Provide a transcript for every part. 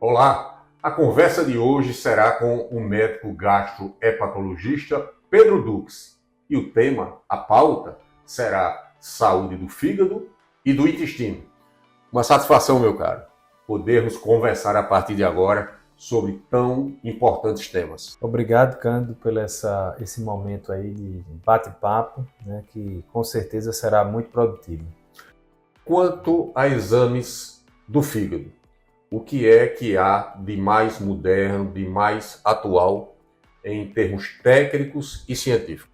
Olá, a conversa de hoje será com o médico gastrohepatologista Pedro Dux e o tema, a pauta, será saúde do fígado e do intestino. Uma satisfação, meu caro, podermos conversar a partir de agora sobre tão importantes temas. Obrigado, Cândido, pelo esse momento aí de bate-papo, né, que com certeza será muito produtivo. Quanto a exames do fígado, o que é que há de mais moderno, de mais atual em termos técnicos e científicos?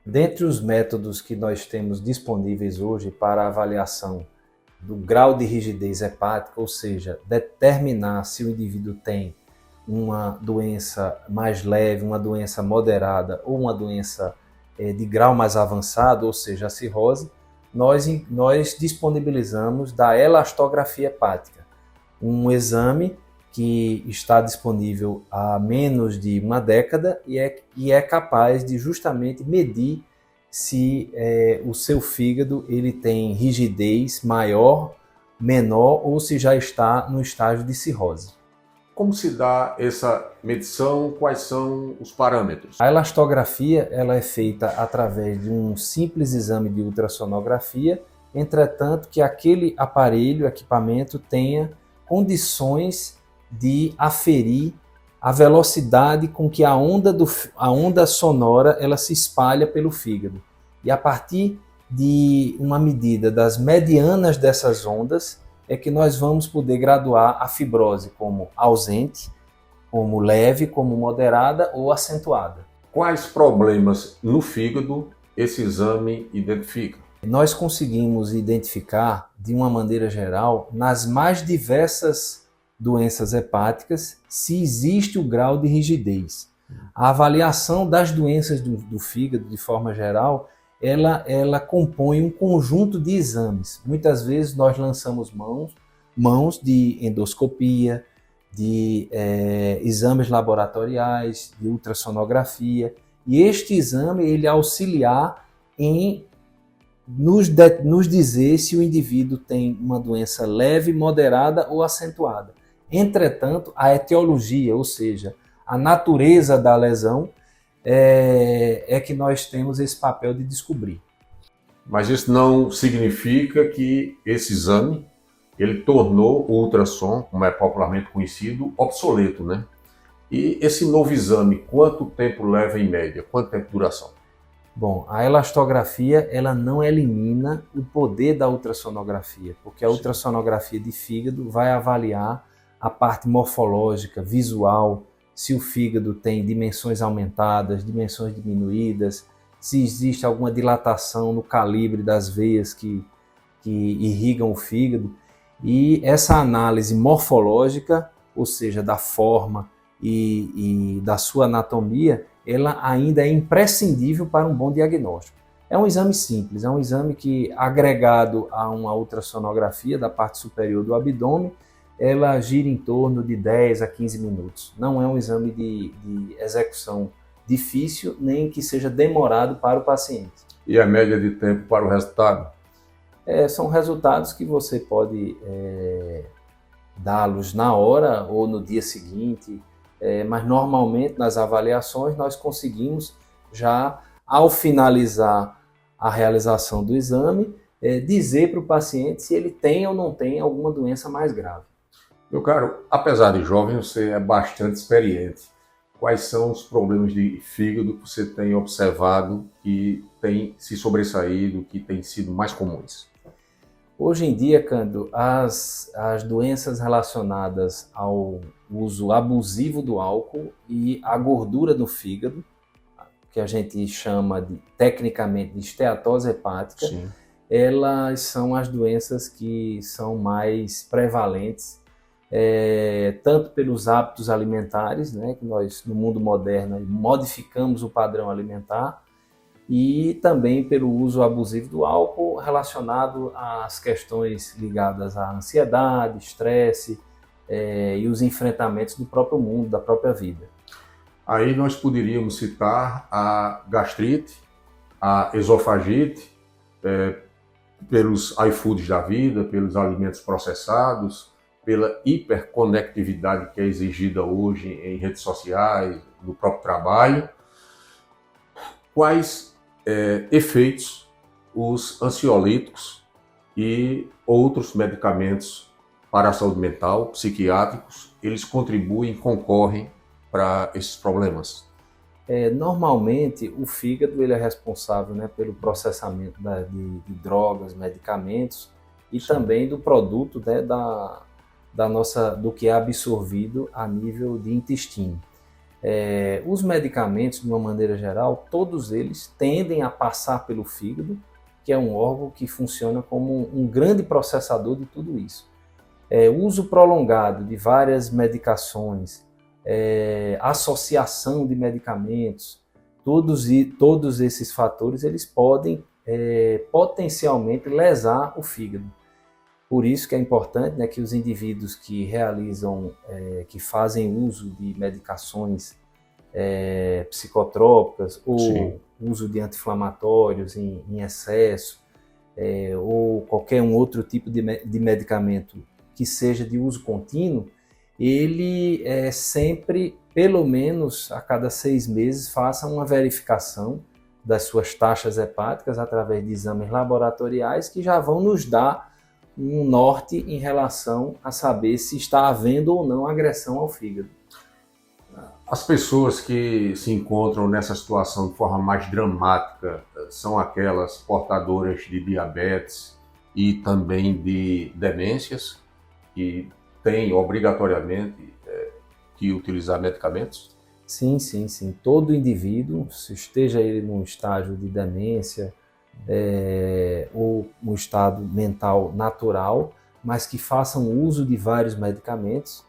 Dentre os métodos que nós temos disponíveis hoje para avaliação do grau de rigidez hepática, ou seja, determinar se o indivíduo tem uma doença mais leve, uma doença moderada ou uma doença de grau mais avançado, ou seja, a cirrose, nós disponibilizamos da elastografia hepática, um exame que está disponível há menos de uma década e é capaz de justamente medir se o seu fígado ele tem rigidez maior, menor ou se já está no estágio de cirrose. Como se dá essa medição? Quais são os parâmetros? A elastografia ela é feita através de um simples exame de ultrassonografia, entretanto que aquele aparelho, equipamento tenha condições de aferir a velocidade com que a onda sonora ela se espalha pelo fígado. E a partir de uma medida das medianas dessas ondas é que nós vamos poder graduar a fibrose como ausente, como leve, como moderada ou acentuada. Quais problemas no fígado esse exame identifica? Nós conseguimos identificar, de uma maneira geral, nas mais diversas doenças hepáticas, se existe o grau de rigidez. A avaliação das doenças do fígado, de forma geral, ela compõe um conjunto de exames. Muitas vezes nós lançamos mãos de endoscopia, de exames laboratoriais, de ultrassonografia, e este exame ele auxiliar em nos dizer se o indivíduo tem uma doença leve, moderada ou acentuada. Entretanto, a etiologia, ou seja, a natureza da lesão, é que nós temos esse papel de descobrir. Mas isso não significa que esse exame ele tornou o ultrassom, como é popularmente conhecido, obsoleto, né? E esse novo exame, quanto tempo leva em média? Quanto tempo de duração? Bom, a elastografia ela não elimina o poder da ultrassonografia, porque a ultrassonografia de fígado vai avaliar a parte morfológica, visual, se o fígado tem dimensões aumentadas, dimensões diminuídas, se existe alguma dilatação no calibre das veias que irrigam o fígado. E essa análise morfológica, ou seja, da forma e da sua anatomia, ela ainda é imprescindível para um bom diagnóstico. É um exame simples, é um exame que, agregado a uma ultrassonografia da parte superior do abdômen, ela gira em torno de 10 a 15 minutos. Não é um exame de execução difícil, nem que seja demorado para o paciente. E a média de tempo para o resultado? São resultados que você pode dá-los na hora ou no dia seguinte, mas normalmente nas avaliações nós conseguimos já, ao finalizar a realização do exame, dizer para o paciente se ele tem ou não tem alguma doença mais grave. Meu caro, apesar de jovem, você é bastante experiente. Quais são os problemas de fígado que você tem observado que tem se sobressaído, que têm sido mais comuns? Hoje em dia, Cândido, as doenças relacionadas ao uso abusivo do álcool e a gordura do fígado, que a gente chama tecnicamente de esteatose hepática, Sim. Elas são as doenças que são mais prevalentes, tanto pelos hábitos alimentares, né, que nós no mundo moderno modificamos o padrão alimentar, e também pelo uso abusivo do álcool relacionado às questões ligadas à ansiedade, estresse e os enfrentamentos do próprio mundo, da própria vida. Aí nós poderíamos citar a gastrite, a esofagite, pelos iFoods da vida, pelos alimentos processados, pela hiperconectividade que é exigida hoje em redes sociais, no próprio trabalho, quais efeitos os ansiolíticos e outros medicamentos para a saúde mental, psiquiátricos, eles contribuem, concorrem para esses problemas? Normalmente, o fígado ele é responsável, né, pelo processamento de drogas, medicamentos e Sim. também do produto, né, do que é absorvido a nível de intestino. Os medicamentos, de uma maneira geral, todos eles tendem a passar pelo fígado, que é um órgão que funciona como um grande processador de tudo isso. O uso prolongado de várias medicações, associação de medicamentos, todos esses fatores eles podem potencialmente lesar o fígado. Por isso que é importante, né, que os indivíduos que que fazem uso de medicações psicotrópicas ou Sim. uso de anti-inflamatórios em excesso, ou qualquer um outro tipo de medicamento que seja de uso contínuo, ele sempre, pelo menos a cada 6 meses, faça uma verificação das suas taxas hepáticas através de exames laboratoriais que já vão nos dar um norte em relação a saber se está havendo ou não agressão ao fígado. As pessoas que se encontram nessa situação de forma mais dramática são aquelas portadoras de diabetes e também de demências, que têm obrigatoriamente que utilizar medicamentos? Sim, sim, sim. Todo indivíduo, se esteja ele num estágio de demência ou um estado mental natural, mas que façam uso de vários medicamentos,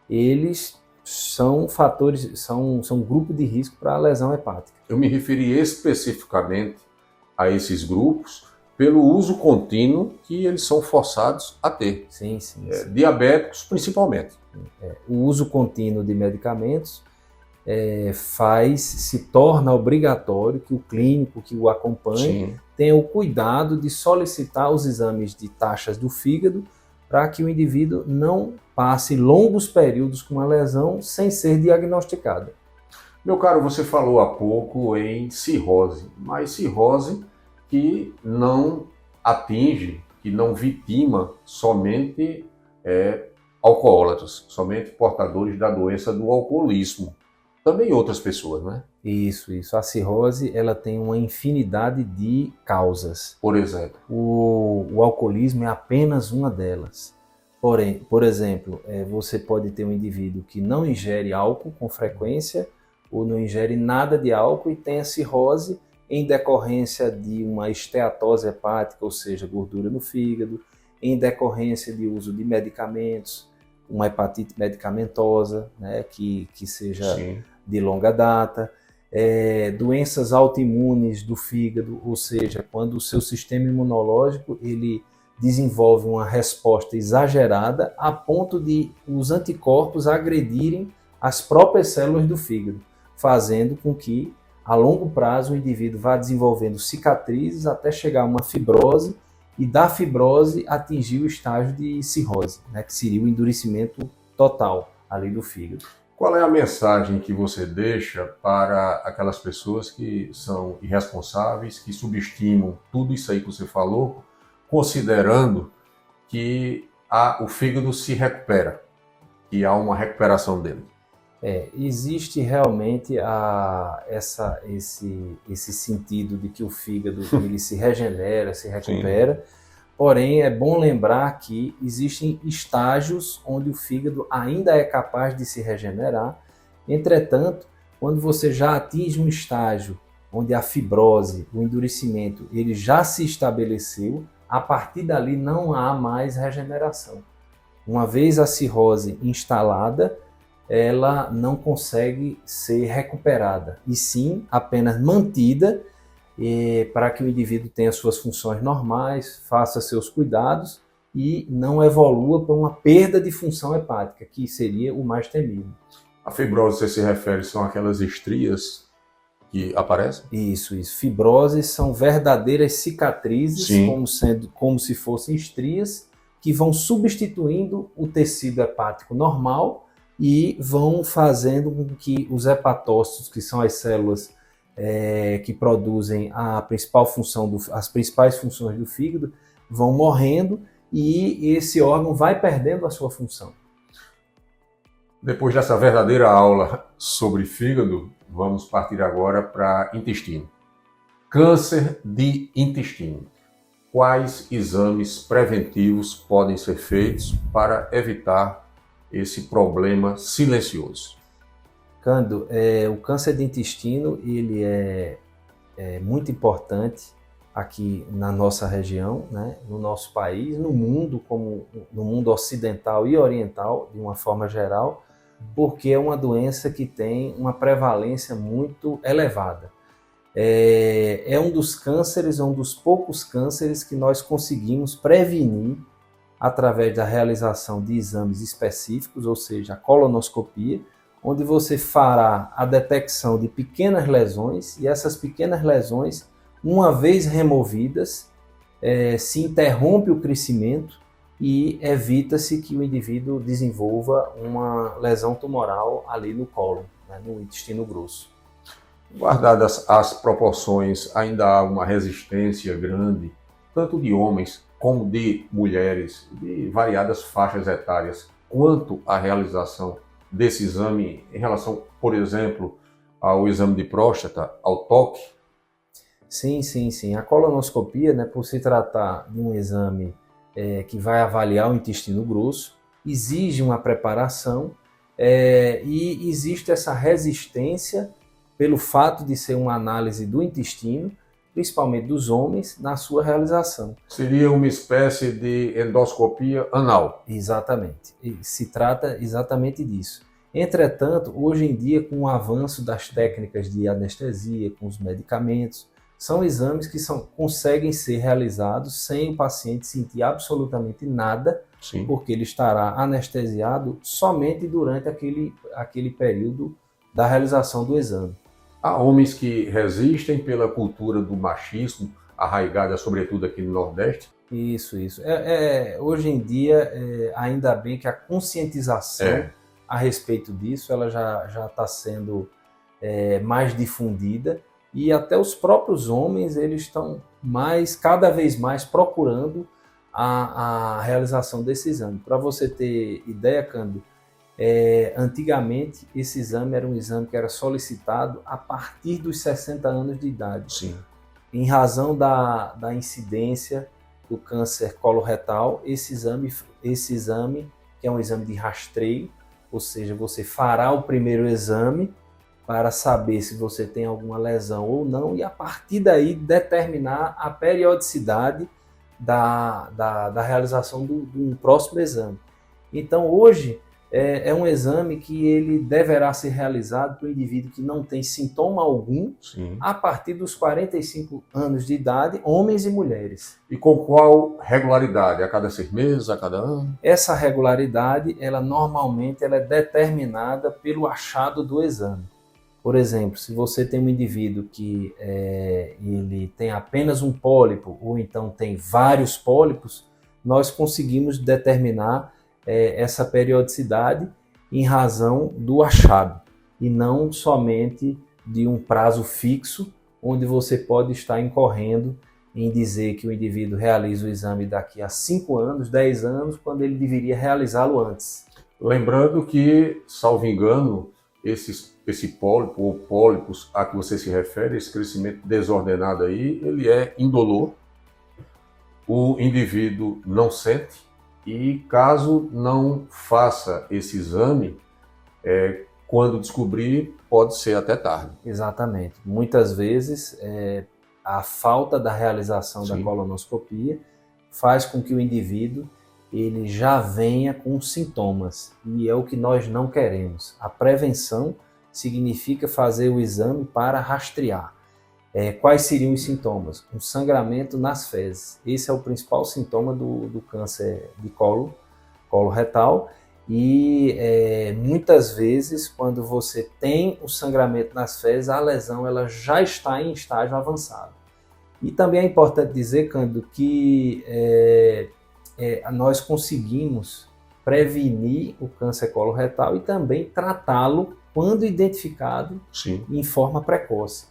eles são fatores, são grupo de risco para a lesão hepática. Eu me referi especificamente a esses grupos pelo uso contínuo que eles são forçados a ter. Sim, sim. Diabéticos, principalmente. O uso contínuo de medicamentos se torna obrigatório que o clínico que o acompanhe Sim. tenha o cuidado de solicitar os exames de taxas do fígado para que o indivíduo não passe longos períodos com uma lesão sem ser diagnosticado. Meu caro, você falou há pouco em cirrose, mas cirrose que não atinge, que não vitima somente alcoólatras, somente portadores da doença do alcoolismo. Também outras pessoas, né? Isso. A cirrose, ela tem uma infinidade de causas. Por exemplo? O alcoolismo é apenas uma delas. Porém, por exemplo, você pode ter um indivíduo que não ingere álcool com frequência ou não ingere nada de álcool e tenha cirrose em decorrência de uma esteatose hepática, ou seja, gordura no fígado, em decorrência de uso de medicamentos, uma hepatite medicamentosa, né, que seja Sim. de longa data, doenças autoimunes do fígado, ou seja, quando o seu sistema imunológico ele desenvolve uma resposta exagerada a ponto de os anticorpos agredirem as próprias células do fígado, fazendo com que, a longo prazo, o indivíduo vá desenvolvendo cicatrizes até chegar a uma fibrose e da fibrose atingir o estágio de cirrose, né, que seria o endurecimento total ali do fígado. Qual é a mensagem que você deixa para aquelas pessoas que são irresponsáveis, que subestimam tudo isso aí que você falou, considerando que o fígado se recupera, que há uma recuperação dele? Existe realmente esse sentido de que o fígado ele se regenera, se recupera. Sim. Porém, é bom lembrar que existem estágios onde o fígado ainda é capaz de se regenerar. Entretanto, quando você já atinge um estágio onde a fibrose, o endurecimento, ele já se estabeleceu, a partir dali não há mais regeneração. Uma vez a cirrose instalada, ela não consegue ser recuperada, e sim apenas mantida para que o indivíduo tenha suas funções normais, faça seus cuidados e não evolua para uma perda de função hepática, que seria o mais temível. A fibrose, você se refere, são aquelas estrias que aparecem? Isso. Fibroses são verdadeiras cicatrizes, como se fossem estrias, que vão substituindo o tecido hepático normal e vão fazendo com que os hepatócitos, que são as células que produzem a principal função as principais funções do fígado, vão morrendo e esse órgão vai perdendo a sua função. Depois dessa verdadeira aula sobre fígado, vamos partir agora para intestino. Câncer de intestino. Quais exames preventivos podem ser feitos para evitar esse problema silencioso? Cândido, o câncer de intestino ele é muito importante aqui na nossa região, né, no nosso país, no mundo, como no mundo ocidental e oriental, de uma forma geral, porque é uma doença que tem uma prevalência muito elevada. É um dos cânceres, um dos poucos cânceres que nós conseguimos prevenir através da realização de exames específicos, ou seja, a colonoscopia, onde você fará a detecção de pequenas lesões e essas pequenas lesões, uma vez removidas, se interrompe o crescimento e evita-se que o indivíduo desenvolva uma lesão tumoral ali no cólon, né, no intestino grosso. Guardadas as proporções, ainda há uma resistência grande, tanto de homens como de mulheres, de variadas faixas etárias, quanto à realização desse exame em relação, por exemplo, ao exame de próstata, ao toque? Sim. A colonoscopia, né, por se tratar de um exame que vai avaliar o intestino grosso, exige uma preparação e existe essa resistência pelo fato de ser uma análise do intestino, principalmente dos homens, na sua realização. Seria uma espécie de endoscopia anal. Exatamente. E se trata exatamente disso. Entretanto, hoje em dia, com o avanço das técnicas de anestesia, com os medicamentos, são exames que conseguem ser realizados sem o paciente sentir absolutamente nada, Sim. Porque ele estará anestesiado somente durante aquele período da realização do exame. Há homens que resistem pela cultura do machismo, arraigada sobretudo aqui no Nordeste? Isso. Hoje em dia, ainda bem que a conscientização a respeito disso ela já está sendo mais difundida e até os próprios homens eles estão cada vez mais procurando a realização desse exame. Para você ter ideia, Cândido, antigamente esse exame era um exame que era solicitado a partir dos 60 anos de idade. Sim. Em razão da incidência do câncer coloretal, esse exame, que é um exame de rastreio, ou seja, você fará o primeiro exame para saber se você tem alguma lesão ou não e a partir daí determinar a periodicidade da realização do próximo exame. Então hoje é um exame que ele deverá ser realizado para o indivíduo que não tem sintoma algum. Sim. A partir dos 45 anos de idade, homens e mulheres. E com qual regularidade? A cada 6 meses, a cada ano? Essa regularidade, normalmente é determinada pelo achado do exame. Por exemplo, se você tem um indivíduo que ele tem apenas um pólipo ou então tem vários pólipos, nós conseguimos determinar essa periodicidade em razão do achado e não somente de um prazo fixo onde você pode estar incorrendo em dizer que o indivíduo realiza o exame daqui a 5 anos, 10 anos, quando ele deveria realizá-lo antes. Lembrando que, salvo engano, esse pólipo ou pólipos a que você se refere, esse crescimento desordenado aí, ele é indolor, o indivíduo não sente e caso não faça esse exame, quando descobrir, pode ser até tarde. Exatamente. Muitas vezes a falta da realização Sim. da colonoscopia faz com que o indivíduo ele já venha com sintomas e é o que nós não queremos. A prevenção significa fazer o exame para rastrear. Quais seriam os sintomas? Um sangramento nas fezes. Esse é o principal sintoma do câncer de colo retal. E muitas vezes, quando você tem o sangramento nas fezes, a lesão ela já está em estágio avançado. E também é importante dizer, Cândido, que nós conseguimos prevenir o câncer coloretal e também tratá-lo quando identificado Sim. em forma precoce.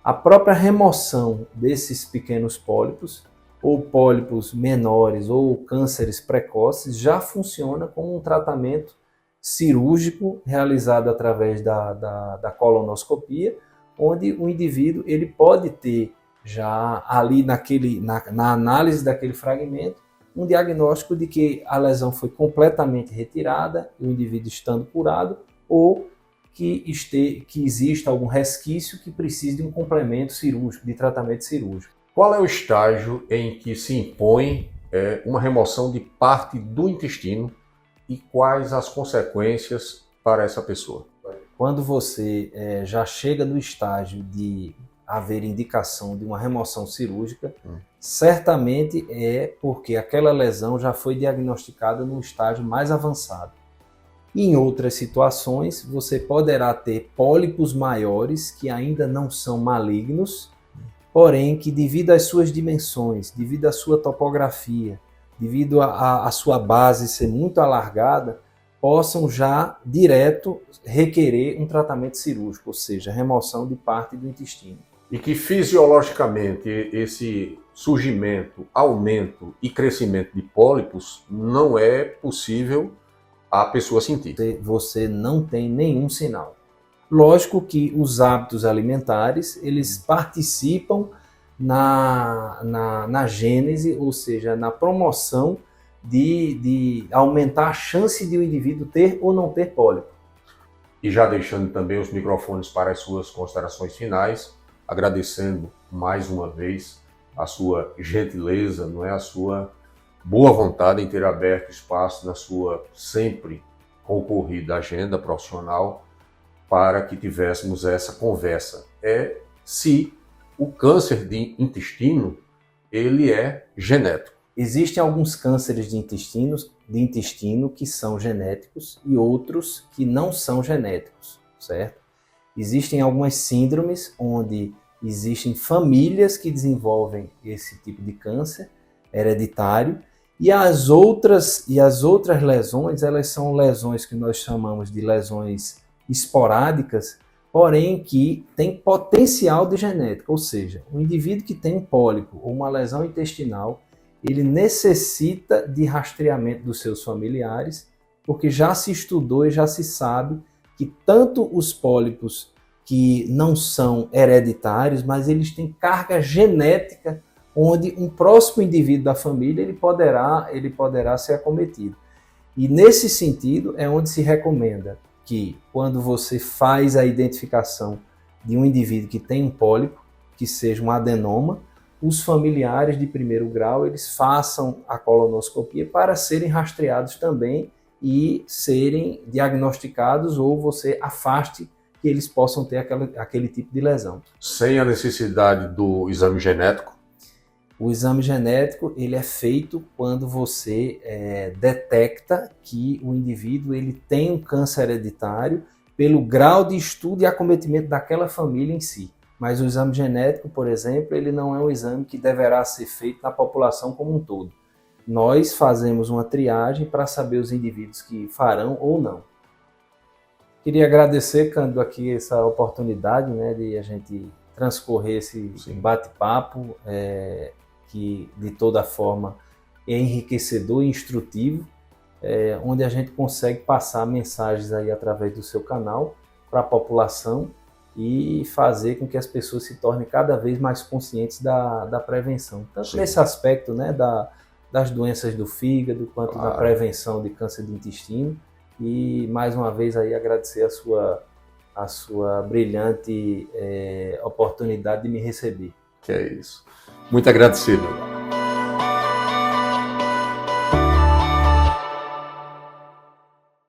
A própria remoção desses pequenos pólipos, ou pólipos menores, ou cânceres precoces, já funciona como um tratamento cirúrgico realizado através da colonoscopia, onde o indivíduo ele pode ter já ali na análise daquele fragmento um diagnóstico de que a lesão foi completamente retirada, o indivíduo estando curado, ou que exista algum resquício que precise de um complemento cirúrgico, de tratamento cirúrgico. Qual é o estágio em que se impõe uma remoção de parte do intestino e quais as consequências para essa pessoa? Quando você já chega no estágio de haver indicação de uma remoção cirúrgica, certamente é porque aquela lesão já foi diagnosticada num estágio mais avançado. Em outras situações, você poderá ter pólipos maiores que ainda não são malignos, porém que devido às suas dimensões, devido à sua topografia, devido à sua base ser muito alargada, possam já direto requerer um tratamento cirúrgico, ou seja, remoção de parte do intestino. E que fisiologicamente esse surgimento, aumento e crescimento de pólipos não é possível a pessoa sentir. Você não tem nenhum sinal. Lógico que os hábitos alimentares, eles participam na gênese, ou seja, na promoção de aumentar a chance de o indivíduo ter ou não ter pólipo. E já deixando também os microfones para as suas considerações finais, agradecendo mais uma vez a sua gentileza, não é, a sua boa vontade em ter aberto espaço na sua sempre concorrida agenda profissional para que tivéssemos essa conversa. Se o câncer de intestino ele é genético. Existem alguns cânceres de intestino que são genéticos e outros que não são genéticos, certo? Existem algumas síndromes onde existem famílias que desenvolvem esse tipo de câncer hereditário e as outras lesões, elas são lesões que nós chamamos de lesões esporádicas, porém que têm potencial de genética, ou seja, um indivíduo que tem um pólipo ou uma lesão intestinal, ele necessita de rastreamento dos seus familiares, porque já se estudou e já se sabe que tanto os pólipos que não são hereditários, mas eles têm carga genética, onde um próximo indivíduo da família ele poderá ser acometido. E nesse sentido é onde se recomenda que quando você faz a identificação de um indivíduo que tem um pólipo, que seja um adenoma, os familiares de primeiro grau eles façam a colonoscopia para serem rastreados também e serem diagnosticados ou você afaste que eles possam ter aquele tipo de lesão. Sem a necessidade do exame genético? O exame genético ele é feito quando você detecta que o indivíduo ele tem um câncer hereditário pelo grau de estudo e acometimento daquela família em si. Mas o exame genético, por exemplo, ele não é um exame que deverá ser feito na população como um todo. Nós fazemos uma triagem para saber os indivíduos que farão ou não. Queria agradecer, Cândido, aqui essa oportunidade, né, de a gente transcorrer esse bate-papo, que de toda forma é enriquecedor e instrutivo, onde a gente consegue passar mensagens aí através do seu canal para a população e fazer com que as pessoas se tornem cada vez mais conscientes da prevenção. Tanto nesse aspecto, né, das doenças do fígado, quanto da prevenção de câncer de intestino. E mais uma vez aí agradecer a sua brilhante oportunidade de me receber. Que é isso. Muito agradecido.